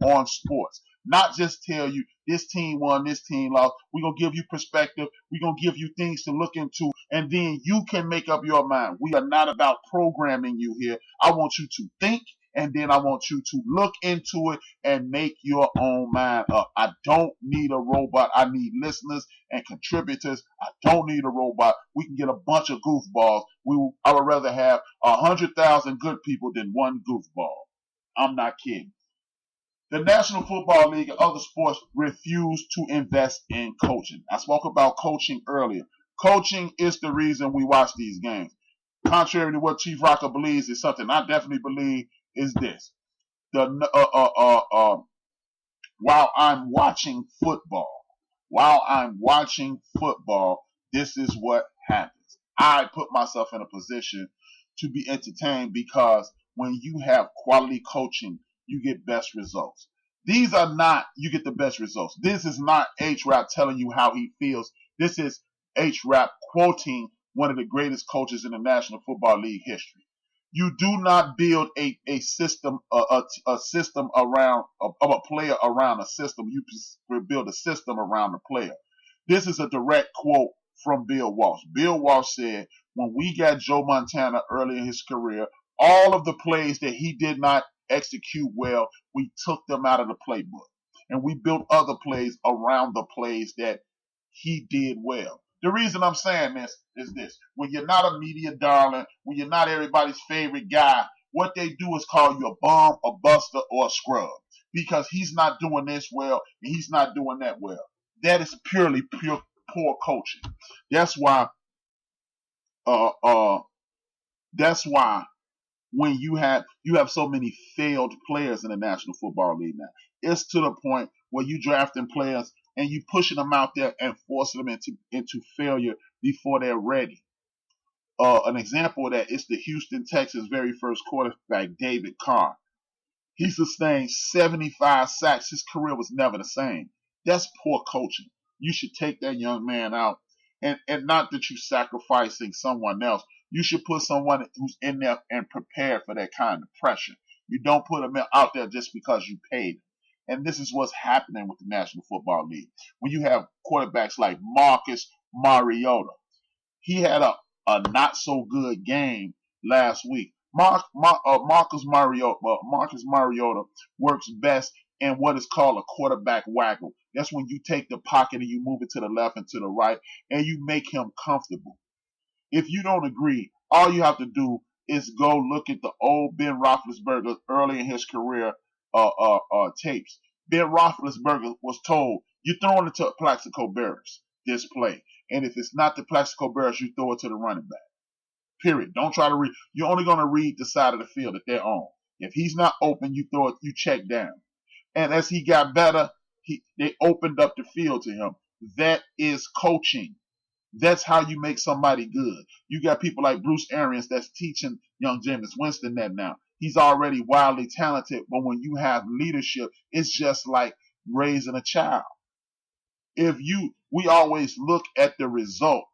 on sports. Not just tell you this team won, this team lost. We're going to give you perspective. We're going to give you things to look into, and then you can make up your mind. We are not about programming you here. I want you to think, and then I want you to look into it and make your own mind up. I don't need a robot. I need listeners and contributors. I don't need a robot. We can get a bunch of goofballs. I would rather have 100,000 good people than one goofball. I'm not kidding. The National Football League and other sports refuse to invest in coaching. I spoke about coaching earlier. Coaching is the reason we watch these games. Contrary to what Chief Rocker believes, is something I definitely believe is this. While I'm watching football, this is what happens. I put myself in a position to be entertained because when you have quality coaching, you get best results. These are not, you get the best results. This is not HRap telling you how he feels. This is HRap quoting one of the greatest coaches in the National Football League history. You do not build a system, a system around, of a player around a system. You build a system around the player. This is a direct quote from Bill Walsh. Bill Walsh said, when we got Joe Montana early in his career, all of the plays that he did not execute well, we took them out of the playbook. And we built other plays around the plays that he did well. The reason I'm saying this is this. When you're not a media darling, when you're not everybody's favorite guy, what they do is call you a bum, a buster, or a scrub. Because he's not doing this well, and he's not doing that well. That is pure poor coaching. That's why when you have so many failed players in the National Football League now, it's to the point where you drafting players and you pushing them out there and forcing them into failure before they're ready. An example of that is the Houston Texans' very first quarterback, David Carr. He sustained 75 sacks. His career was never the same. That's poor coaching. You should take that young man out, and not that you're sacrificing someone else. You should put someone who's in there and prepared for that kind of pressure. You don't put them out there just because you paid them. And this is what's happening with the National Football League. When you have quarterbacks like Marcus Mariota, he had a not so good game last week. Marcus Mariota works best in what is called a quarterback waggle. That's when you take the pocket and you move it to the left and to the right, and you make him comfortable. If you don't agree, all you have to do is go look at the old Ben Roethlisberger early in his career tapes. Ben Roethlisberger was told, you're throwing it to Plaxico Burress this play. And if it's not the Plaxico Burress, you throw it to the running back. Period. Don't try to read. You're only going to read the side of the field that they're on. If he's not open, you throw it, you check down. And as he got better, they opened up the field to him. That is coaching. That's how you make somebody good. You got people like Bruce Arians that's teaching young Jameis Winston that now. He's already wildly talented, but when you have leadership, it's just like raising a child. We always look at the result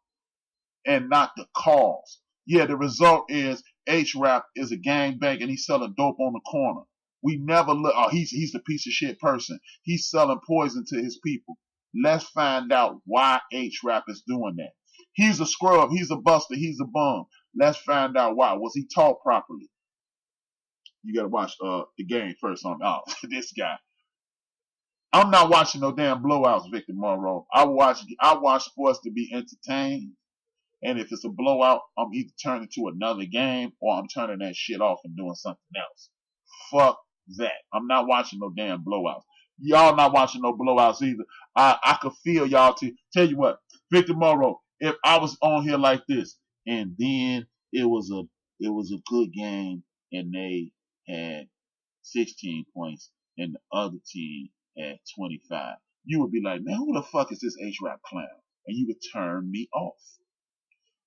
and not the cause. Yeah, the result is HRap is a gangbang and he's selling dope on the corner. We never look, he's a piece of shit person. He's selling poison to his people. Let's find out why HRap is doing that. He's a scrub. He's a buster. He's a bum. Let's find out why. Was he taught properly? You got to watch the game first on this guy. I'm not watching no damn blowouts, Victor Monroe. I watch sports to be entertained. And if it's a blowout, I'm either turning to another game or I'm turning that shit off and doing something else. Fuck that. I'm not watching no damn blowouts. Y'all not watching no blowouts either. I could feel y'all to tell you what, Victor Monroe, if I was on here like this and then it was a good game and they had 16 points and the other team had 25, you would be like, man, who the fuck is this HRap clown? And you would turn me off.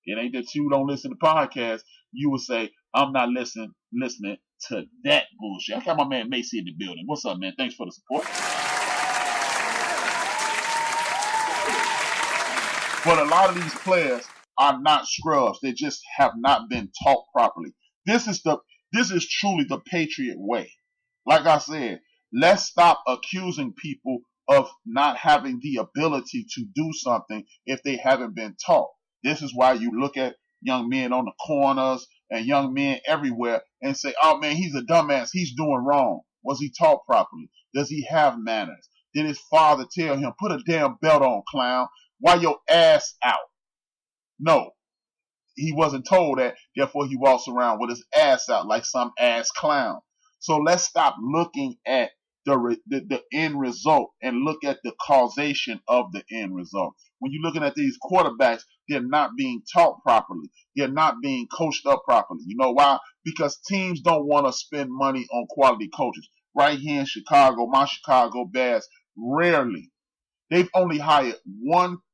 It ain't that you don't listen to podcasts. You would say, I'm not listening to that bullshit. I got my man Macy in the building. What's up, man? Thanks for the support. But a lot of these players are not scrubs. They just have not been taught properly. This is truly the Patriot way. Like I said, Let's stop accusing people of not having the ability to do something if they haven't been taught. This is why you look at young men on the corners and young men everywhere and say, oh man, he's a dumbass. He's doing wrong. Was he taught properly? Does he have manners? Did his father tell him, put a damn belt on, clown? Why your ass out? No, he wasn't told that. Therefore, he walks around with his ass out like some ass clown. So let's stop looking at the end result and look at the causation of the end result. When you're looking at these quarterbacks, they're not being taught properly. They're not being coached up properly. You know why? Because teams don't want to spend money on quality coaches. Right here in Chicago, my Chicago Bears, rarely. They've only hired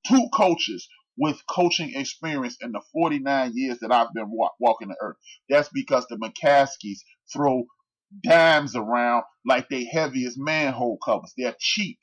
two coaches with coaching experience in the 49 years that I've been walking the earth. That's because the McCaskies throw dimes around like they heavy as manhole covers. They're cheap.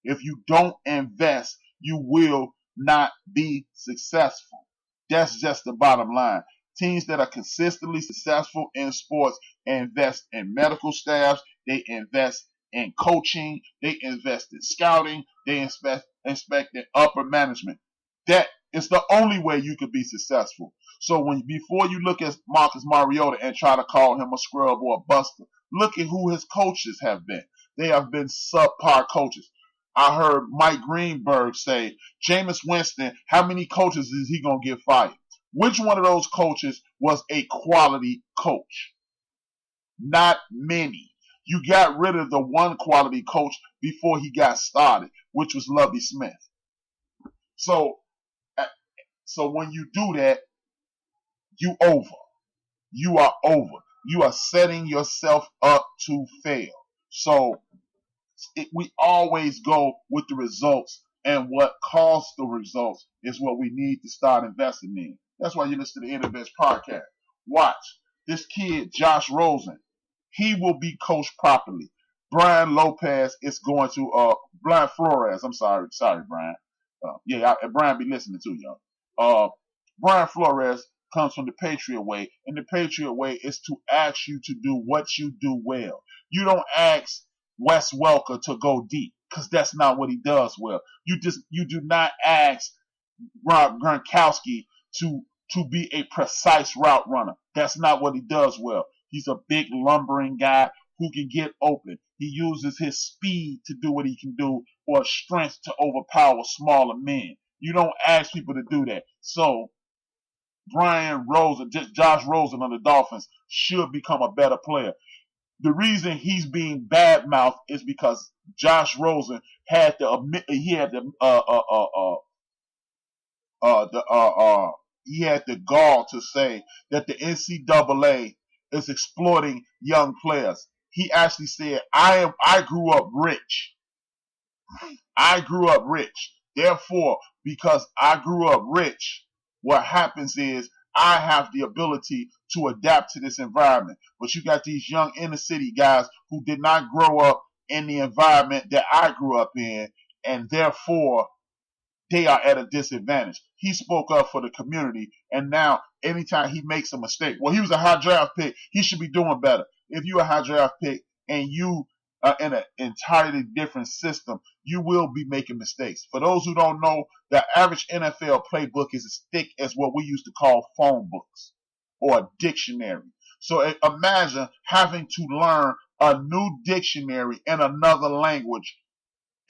If you don't invest, you will not be successful. That's just the bottom line. Teams that are consistently successful in sports invest in medical staffs, they invest in coaching, they invest in scouting, they invest in upper management. That is the only way you could be successful. So before you look at Marcus Mariota and try to call him a scrub or a buster, look at who his coaches have been. They have been subpar coaches. I heard Mike Greenberg say, Jameis Winston, how many coaches is he going to get fired? Which one of those coaches was a quality coach? Not many. You got rid of the one quality coach before he got started, which was Lovie Smith. So when you do that, you over. You are over. You are setting yourself up to fail. So we always go with the results, and what caused the results is what we need to start investing in. That's why you listen to the Inner Best podcast. Watch. This kid, Josh Rosen, he will be coached properly. Brian Flores, I'm sorry, Brian. Brian be listening to y'all. Brian Flores comes from the Patriot way, and the Patriot way is to ask you to do what you do well. You don't ask Wes Welker to go deep, because that's not what he does well. You do not ask Rob Gronkowski to be a precise route runner. That's not what he does well. He's a big lumbering guy who can get open. He uses his speed to do what he can do, or strength to overpower smaller men. You don't ask people to do that. So Josh Rosen on the Dolphins should become a better player. The reason he's being badmouthed is because Josh Rosen had the gall to say that the NCAA is exploiting young players. He actually said, I grew up rich. I grew up rich. Therefore, because I grew up rich, what happens is I have the ability to adapt to this environment. But you got these young inner city guys who did not grow up in the environment that I grew up in, and therefore they are at a disadvantage. He spoke up for the community, and now anytime he makes a mistake, well, he was a high draft pick. He should be doing better. If you're a high draft pick and you are in an entirely different system, you will be making mistakes. For those who don't know, the average NFL playbook is as thick as what we used to call phone books or a dictionary. So imagine having to learn a new dictionary in another language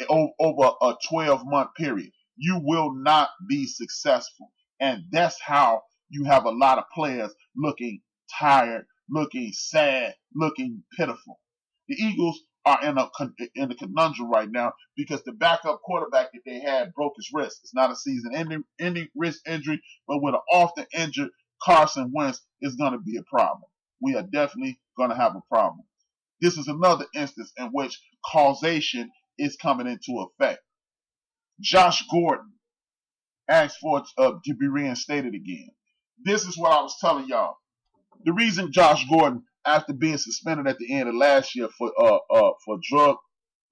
over a 12-month period. You will not be successful. And that's how you have a lot of players looking tired, looking sad, looking pitiful. The Eagles are in a conundrum right now because the backup quarterback that they had broke his wrist. It's not a season-ending wrist injury, but with an often injured Carson Wentz, is going to be a problem. We are definitely going to have a problem. This is another instance in which causation is coming into effect. Josh Gordon asked for it to be reinstated again. This is what I was telling y'all. The reason Josh Gordon, after being suspended at the end of last year for drug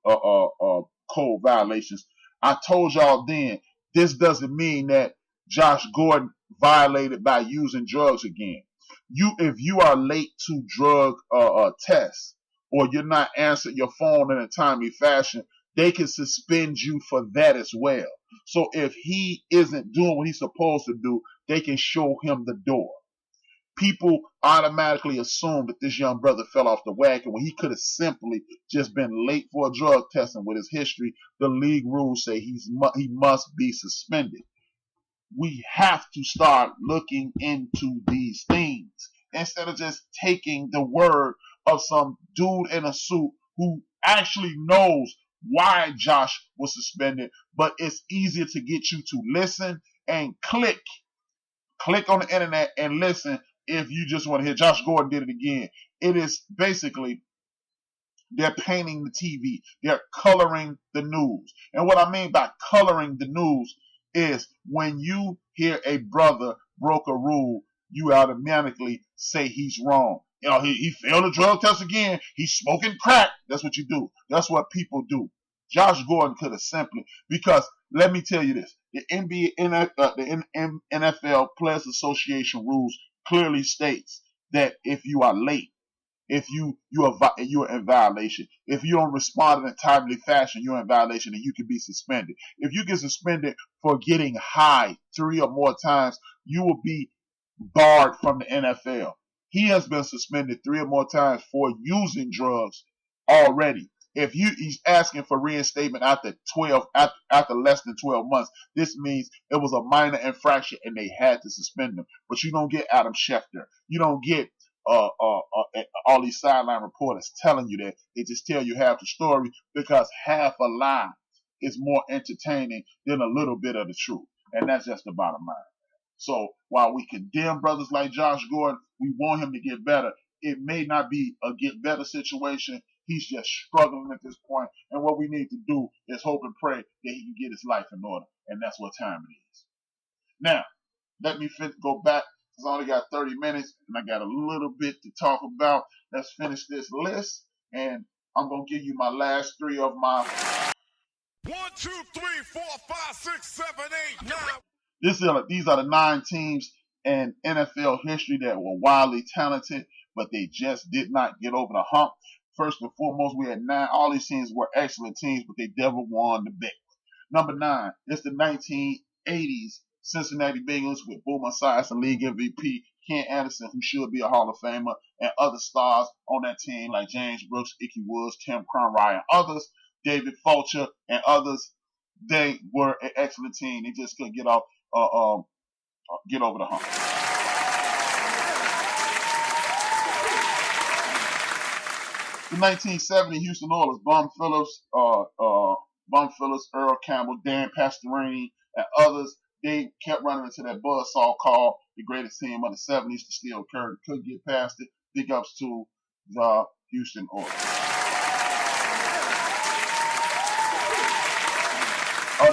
code violations, I told y'all then, this doesn't mean that Josh Gordon violated by using drugs again. If you are late to drug tests, or you're not answering your phone in a timely fashion, they can suspend you for that as well. So if he isn't doing what he's supposed to do, they can show him the door. People automatically assume that this young brother fell off the wagon when he could have simply just been late for a drug testing. With his history, the league rules say he must be suspended. We have to start looking into these things instead of just taking the word of some dude in a suit who actually knows why Josh was suspended, but it's easier to get you to listen and click on the internet and listen if you just want to hear Josh Gordon did it again. It is basically they're painting the TV. They're coloring the news. And what I mean by coloring the news is when you hear a brother broke a rule, you automatically say he's wrong. You know, he failed a drug test again. He's smoking crack. That's what you do. That's what people do. Josh Gordon could have simply, because let me tell you this, the NFL Players Association rules clearly states that if you are late, if you're in violation. If you don't respond in a timely fashion, you're in violation and you can be suspended. If you get suspended for getting high 3 or more times, you will be barred from the NFL. He has been suspended 3 or more times for using drugs already. If he's asking for reinstatement after less than 12 months, this means it was a minor infraction and they had to suspend him. But you don't get Adam Schefter. You don't get all these sideline reporters telling you that. They just tell you half the story because half a lie is more entertaining than a little bit of the truth. And that's just the bottom line. So while we condemn brothers like Josh Gordon, we want him to get better. It may not be a get better situation. He's just struggling at this point. And what we need to do is hope and pray that he can get his life in order. And that's what time it is. Now, let me go back. I only got 30 minutes and I got a little bit to talk about. Let's finish this list and I'm going to give you my last 3 of my 1, 2, 3, 4, 5, 6, 7, 8, 9. These are the 9 teams in NFL history that were wildly talented, but they just did not get over the hump. First and foremost, we had 9. All these teams were excellent teams, but they never won the big one. Number 9, it's the 1980s Cincinnati Bengals with Boomer Esiason, league MVP, Ken Anderson, who should be a Hall of Famer, and other stars on that team like James Brooks, Ickey Woods, Tim Conroy, and others, David Fulcher, and others. They were an excellent team. They just couldn't get over the hump. The 1970 Houston Oilers, Bum Phillips, Earl Campbell, Dan Pastorini, and others. They kept running into that buzzsaw called the greatest team of the 70s to still occur. Couldn't get past it. Big ups to the Houston Oilers.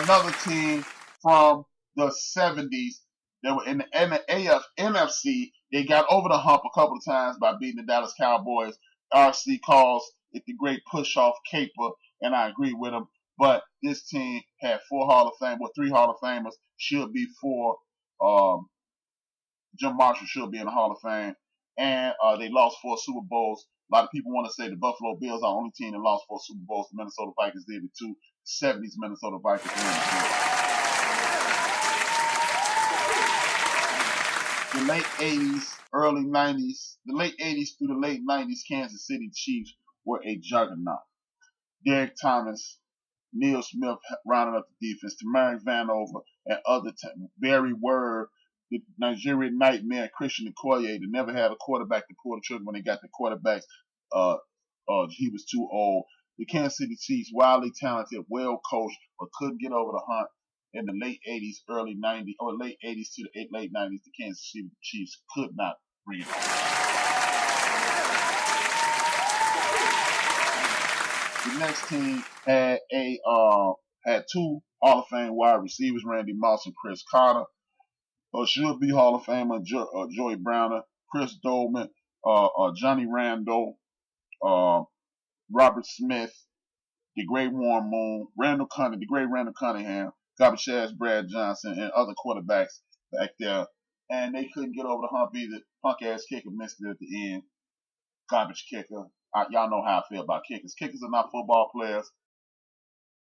Another team from the 70s that were in the NFC. They got over the hump a couple of times by beating the Dallas Cowboys. RC calls it the great push-off caper, and I agree with him. But this team had 3 Hall of Famers, should be 4. Jim Marshall should be in the Hall of Fame. And they lost 4 Super Bowls. A lot of people want to say the Buffalo Bills are the only team that lost 4 Super Bowls. The Minnesota Vikings did it too. The 70s Minnesota Vikings did it. The late 80s, early 90s, the late 80s through the late 90s, Kansas City Chiefs were a juggernaut. Derek Thomas, Neil Smith rounding up the defense, Tamarick Vanover, and other Barry Word, the Nigerian Nightmare, Christian Okoye. They never had a quarterback to pull the trigger when they got the quarterbacks. He was too old. The Kansas City Chiefs, wildly talented, well coached, but couldn't get over the hump. In the late 80s, early 90s, or late 80s to the late 90s, the Kansas City Chiefs could not bring it home. The next team had 2 Hall of Fame wide receivers, Randy Moss and Chris Carter. Should be Hall of Famer Joey Browner, Chris Dolman, Johnny Randall, Robert Smith, the great Warren Moon, the great Randall Cunningham, Garbage Ass Brad Johnson, and other quarterbacks back there. And they couldn't get over the hump either. Punk ass kicker missed it at the end. Garbage kicker. Y'all know how I feel about kickers. Kickers are not football players.